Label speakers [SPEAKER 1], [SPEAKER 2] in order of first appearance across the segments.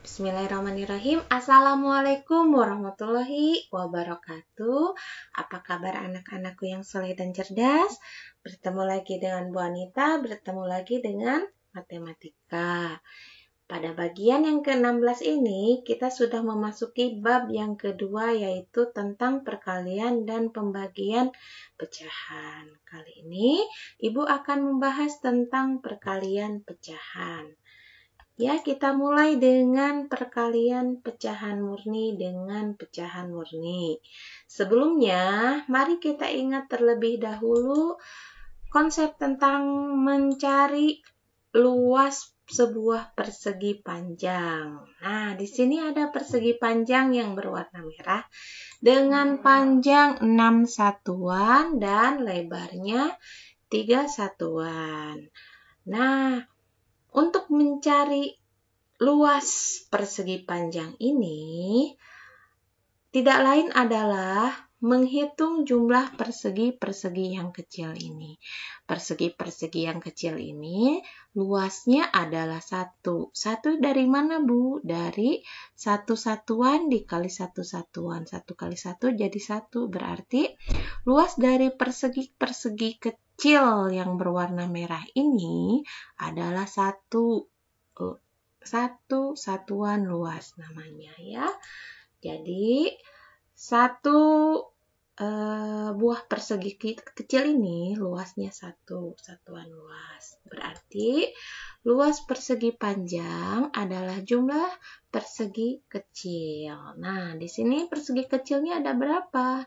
[SPEAKER 1] Bismillahirrahmanirrahim. Assalamualaikum warahmatullahi wabarakatuh. Apa kabar anak-anakku yang soleh dan cerdas? Bertemu lagi dengan Bu Anita, bertemu lagi dengan matematika. Pada bagian yang ke-16 ini, kita sudah memasuki bab yang kedua, yaitu tentang perkalian dan pembagian pecahan. Kali ini, Ibu akan membahas tentang perkalian pecahan. Ya, kita mulai dengan perkalian pecahan murni dengan pecahan murni. Sebelumnya, mari kita ingat terlebih dahulu konsep tentang mencari luas sebuah persegi panjang. Nah, di sini ada persegi panjang yang berwarna merah dengan panjang 6 satuan dan lebarnya 3 satuan. Nah, untuk mencari luas persegi panjang ini, tidak lain adalah menghitung jumlah persegi-persegi yang kecil ini. Persegi-persegi yang kecil ini luasnya adalah 1. 1 dari mana, Bu? Dari 1 satuan dikali 1 satuan. 1 kali 1 jadi 1. Berarti luas dari persegi-persegi kecil yang berwarna merah ini adalah 1 satuan luas namanya ya. Jadi 1 buah persegi kecil ini luasnya 1 satuan luas. Berarti luas persegi panjang adalah jumlah persegi kecil. Nah, di sini persegi kecilnya ada berapa?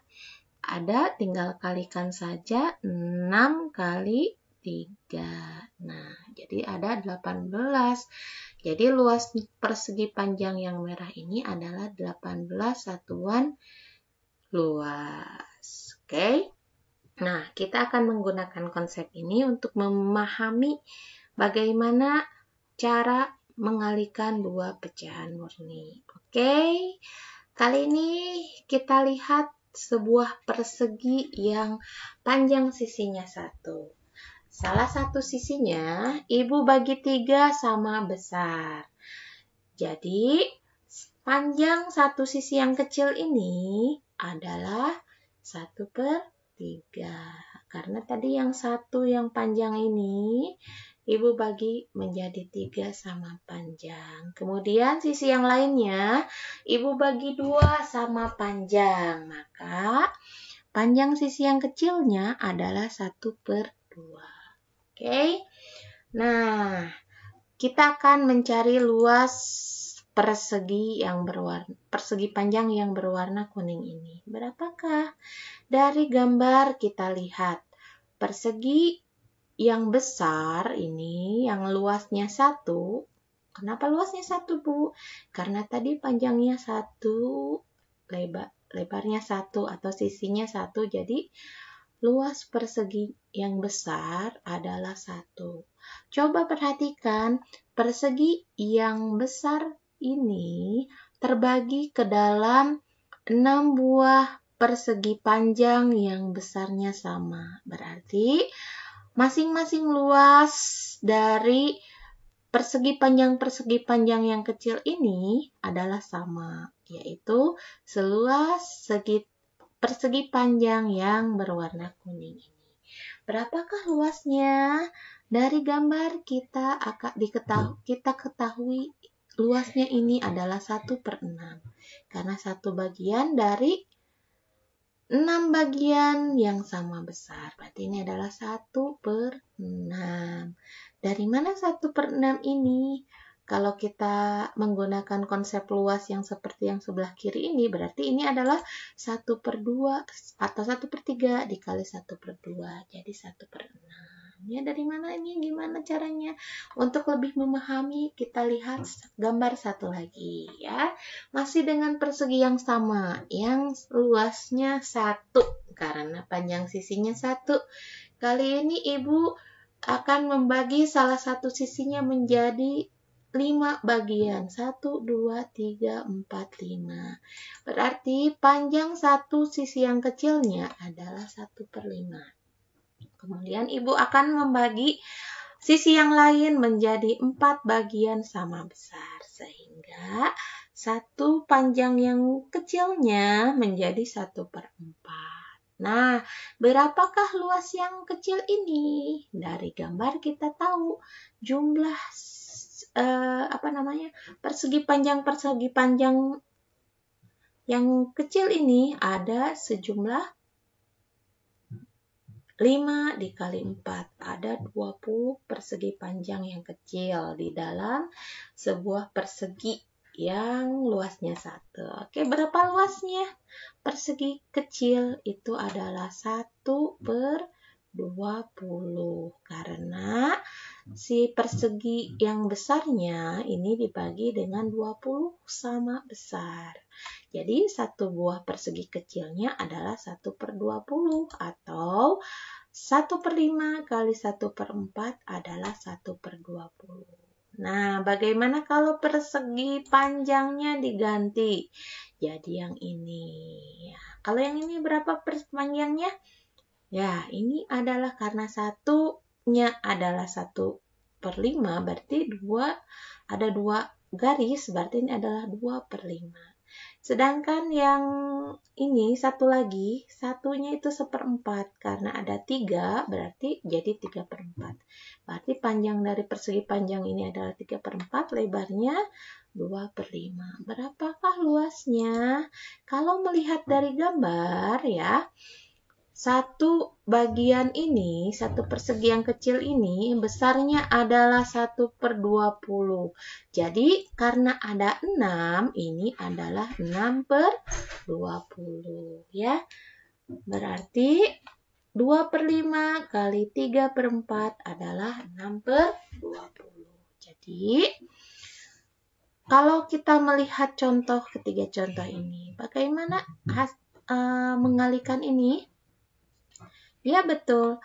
[SPEAKER 1] Ada, tinggal kalikan saja 6 kali 3. Nah, jadi ada 18. Jadi luas persegi panjang yang merah ini adalah 18 satuan luas. Oke. Nah, kita akan menggunakan konsep ini untuk memahami bagaimana cara mengalihkan dua pecahan murni. Oke. Kali ini kita lihat sebuah persegi yang panjang sisinya 1. Salah satu sisinya Ibu bagi 3 sama besar. Jadi panjang satu sisi yang kecil ini adalah 1/3. Karena tadi yang satu yang panjang ini Ibu bagi menjadi 3 sama panjang. Kemudian sisi yang lainnya Ibu bagi 2 sama panjang. Maka panjang sisi yang kecilnya adalah 1/2. Oke. Nah, kita akan mencari luas persegi panjang yang berwarna kuning ini. Berapakah? Dari gambar kita lihat persegi yang besar ini yang luasnya 1. Kenapa luasnya 1, Bu? Karena tadi panjangnya 1, lebarnya 1 atau sisinya 1. Jadi luas persegi yang besar adalah 1. Coba perhatikan, persegi yang besar ini terbagi ke dalam 6 buah persegi panjang yang besarnya sama. Berarti masing-masing luas dari persegi panjang yang kecil ini adalah sama, yaitu seluas persegi panjang yang berwarna kuning ini. Berapakah luasnya? Dari gambar kita ketahui luasnya ini adalah 1/6. Karena 1 bagian dari 6 bagian yang sama besar. Berarti ini adalah 1/6. Dari mana 1/6 ini? Kalau kita menggunakan konsep luas yang seperti yang sebelah kiri ini, berarti ini adalah 1/2 atau 1/3 dikali 1/2. Jadi 1/6. Ya, dari mana ini? Gimana caranya? Untuk lebih memahami, kita lihat gambar satu lagi ya. Masih dengan persegi yang sama, yang luasnya 1 karena panjang sisinya 1. Kali ini Ibu akan membagi salah satu sisinya menjadi 5 bagian. 1, 2, 3, 4, 5. Berarti panjang satu sisi yang kecilnya adalah 1/5. Kemudian Ibu akan membagi sisi yang lain menjadi 4 bagian sama besar. Sehingga satu panjang yang kecilnya menjadi 1/4. Nah, berapakah luas yang kecil ini? Dari gambar kita tahu jumlah persegi panjang yang kecil ini ada sejumlah 5 dikali 4, ada 20 persegi panjang yang kecil di dalam sebuah persegi yang luasnya 1. Oke, berapa luasnya? Persegi kecil itu adalah 1/20, karena si persegi yang besarnya ini dibagi dengan 20 sama besar. Jadi satu buah persegi kecilnya adalah 1/20 atau 1/5 kali 1/4 adalah 1/20. Nah, bagaimana kalau persegi panjangnya diganti? Jadi yang ini. Ya, kalau yang ini berapa panjangnya? Ya, ini adalah karena satunya adalah 1/5, berarti ada 2 garis, berarti ini adalah 2/5. Sedangkan yang ini satu lagi, satunya itu 1/4. Karena ada 3, berarti jadi 3/4. Berarti panjang dari persegi panjang ini adalah 3/4, lebarnya 2/5. Berapakah luasnya? Kalau melihat dari gambar ya, satu bagian ini, satu persegi yang kecil ini, besarnya adalah 1/20. Jadi, karena ada 6, ini adalah 6/20. Ya, berarti 2/5 kali 3/4 adalah 6/20. Jadi, kalau kita melihat ketiga contoh ini, bagaimana mengalikan ini? Ya, betul.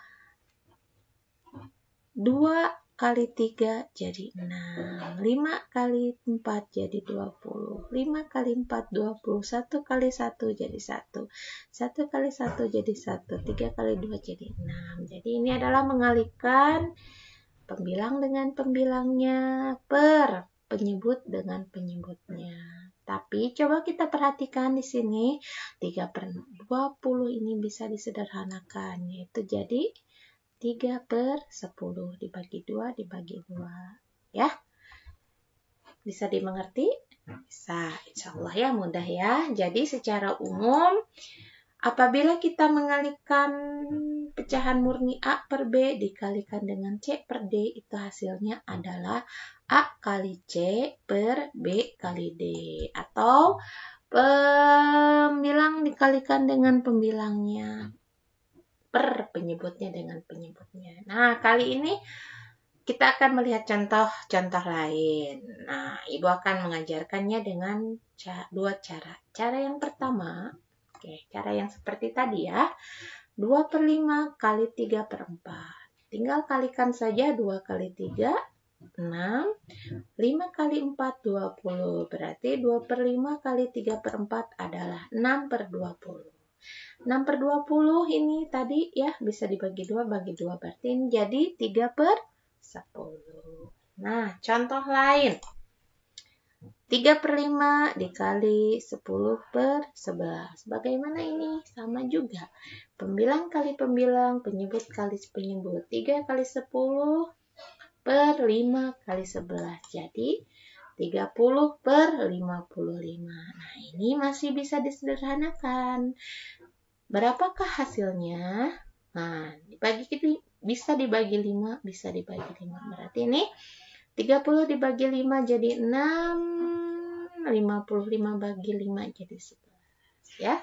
[SPEAKER 1] 2 kali 3 jadi 6. 5 kali 4 jadi 20. 5 kali 4, 20. 1 kali 1 jadi 1. 1 kali 1 jadi 1. 3 kali 2 jadi 6. Jadi ini adalah mengalihkan pembilang dengan pembilangnya per penyebut dengan penyebutnya. Tapi coba kita perhatikan di sini 3/20 ini bisa disederhanakan, yaitu jadi 3/10 dibagi 2 dibagi 2. Ya, bisa dimengerti? Bisa, insya Allah ya, mudah ya. Jadi secara umum apabila kita mengalihkan pecahan murni A per B dikalikan dengan C per D, itu hasilnya adalah A kali C per B kali D. Atau pembilang dikalikan dengan pembilangnya per penyebutnya dengan penyebutnya. Nah, kali ini kita akan melihat contoh-contoh lain. Nah, Ibu akan mengajarkannya dengan 2 cara. Cara yang pertama, cara yang seperti tadi ya, 2/5 kali 3/4. Tinggal kalikan saja 2 kali 3, 6. 5 kali 4, 20. Berarti 2/5 kali 3/4 adalah 6/20. 6/20 ini tadi ya bisa dibagi 2, bagi 2. Berarti ini jadi 3/10. Nah, contoh lain. 3/5 dikali 10/11. Bagaimana ini? Sama juga. Pembilang kali pembilang, penyebut kali penyebut. 3 kali 10 per 5 kali 11. Jadi 30/55. Nah, ini masih bisa disederhanakan. Berapakah hasilnya? Nah, bisa dibagi 5, bisa dibagi 5. Berarti ini 30 dibagi 5 jadi 6, 55 bagi 5 jadi 11. Ya.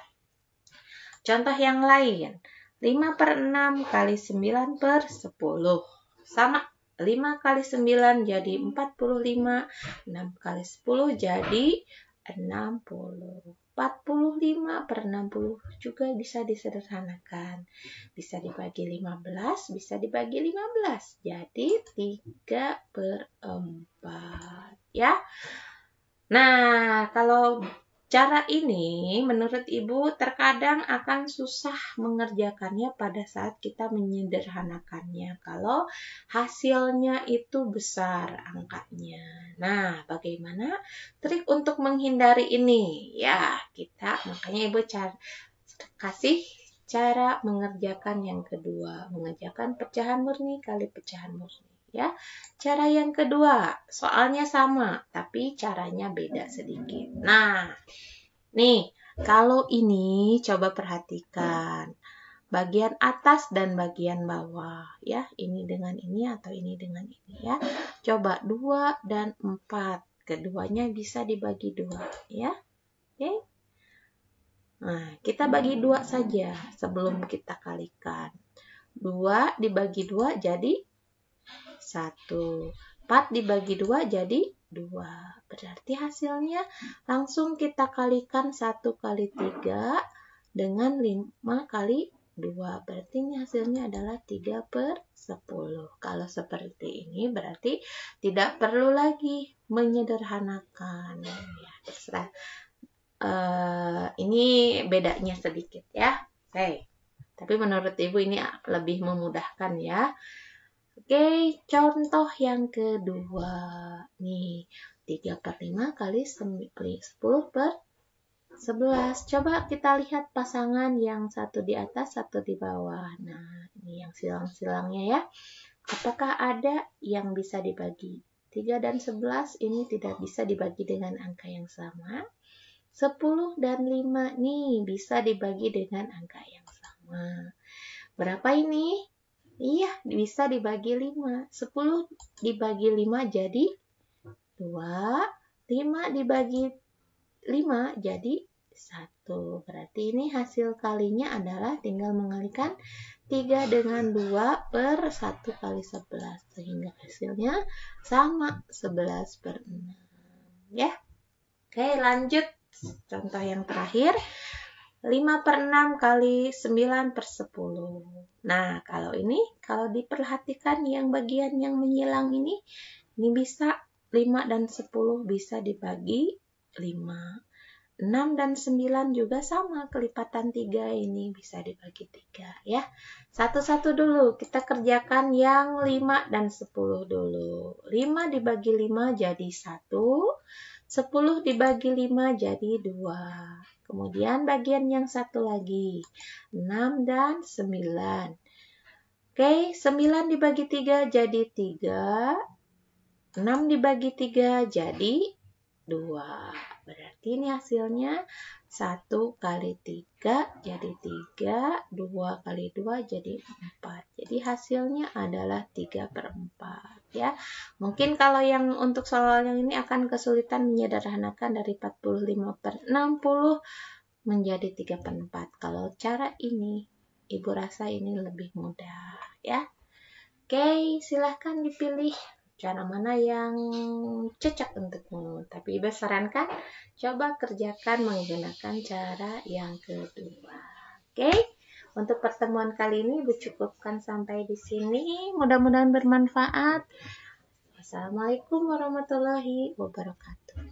[SPEAKER 1] Contoh yang lain. 5/6 kali 9/10. Sama. 5 kali 9 jadi 45. 6 kali 10 jadi 60. 45/60 juga bisa disederhanakan. Bisa dibagi 15, bisa dibagi 15. Jadi 3/4. Ya. Nah, kalau Cara ini menurut Ibu terkadang akan susah mengerjakannya pada saat kita menyederhanakannya kalau hasilnya itu besar angkanya. Nah, bagaimana trik untuk menghindari ini? Ya, makanya Ibu kasih cara mengerjakan yang kedua, mengerjakan pecahan murni kali pecahan murni. Ya, cara yang kedua, soalnya sama, tapi caranya beda sedikit. Nah, nih, kalau ini coba perhatikan bagian atas dan bagian bawah, ya. Ini dengan ini atau ini dengan ini, ya. Coba 2 dan 4, keduanya bisa dibagi 2, ya. Oke. Nah, kita bagi 2 saja sebelum kita kalikan. 2 dibagi 2 jadi 1. 4 dibagi 2 jadi 2. Berarti hasilnya langsung kita kalikan 1 kali 3 dengan 5 kali 2. Berarti ini hasilnya adalah 3/10. Kalau seperti ini berarti tidak perlu lagi menyederhanakan. Ya, terserah. Ini bedanya sedikit ya. Oke. Tapi menurut Ibu ini lebih memudahkan ya. Oke, contoh yang kedua. Nih, 3/5 kali 10/11. Coba kita lihat pasangan yang satu di atas, satu di bawah. Nah, ini yang silang-silangnya ya. Apakah ada yang bisa dibagi? 3 dan 11 ini tidak bisa dibagi dengan angka yang sama. 10 dan 5 nih bisa dibagi dengan angka yang sama. Berapa ini? Iya, bisa dibagi 5. 10 dibagi 5 jadi 2. 5 dibagi 5 jadi 1. Berarti ini hasil kalinya adalah tinggal mengalikan 3 dengan 2 per 1 kali 11. Sehingga hasilnya sama 11/6. Ya. Oke, lanjut. Contoh yang terakhir. 5/6 kali 9/10. Nah, kalau diperhatikan yang bagian yang menyilang ini bisa 5 dan 10 bisa dibagi 5. 6 dan 9 juga sama, kelipatan 3 ini bisa dibagi 3 ya. Satu-satu dulu, kita kerjakan yang 5 dan 10 dulu. 5 dibagi 5 jadi 1, 10 dibagi 5 jadi 2. Kemudian bagian yang satu lagi, 6 dan 9. Oke, 9 dibagi 3 jadi 3. 6 dibagi 3 jadi 2. Berarti ini hasilnya 1 kali 3 jadi 3. 2 kali 2 jadi 4. Jadi hasilnya adalah 3/4. Ya, mungkin kalau yang untuk soal yang ini akan kesulitan menyederhanakan dari 45/60 menjadi 3/4. Kalau cara ini, Ibu rasa ini lebih mudah ya. Oke, silahkan dipilih cara mana yang cocok untukmu. Tapi Ibu sarankan coba kerjakan menggunakan cara yang kedua. Oke. Untuk pertemuan kali ini Ibu cukupkan sampai di sini. Mudah-mudahan bermanfaat. Wassalamualaikum warahmatullahi wabarakatuh.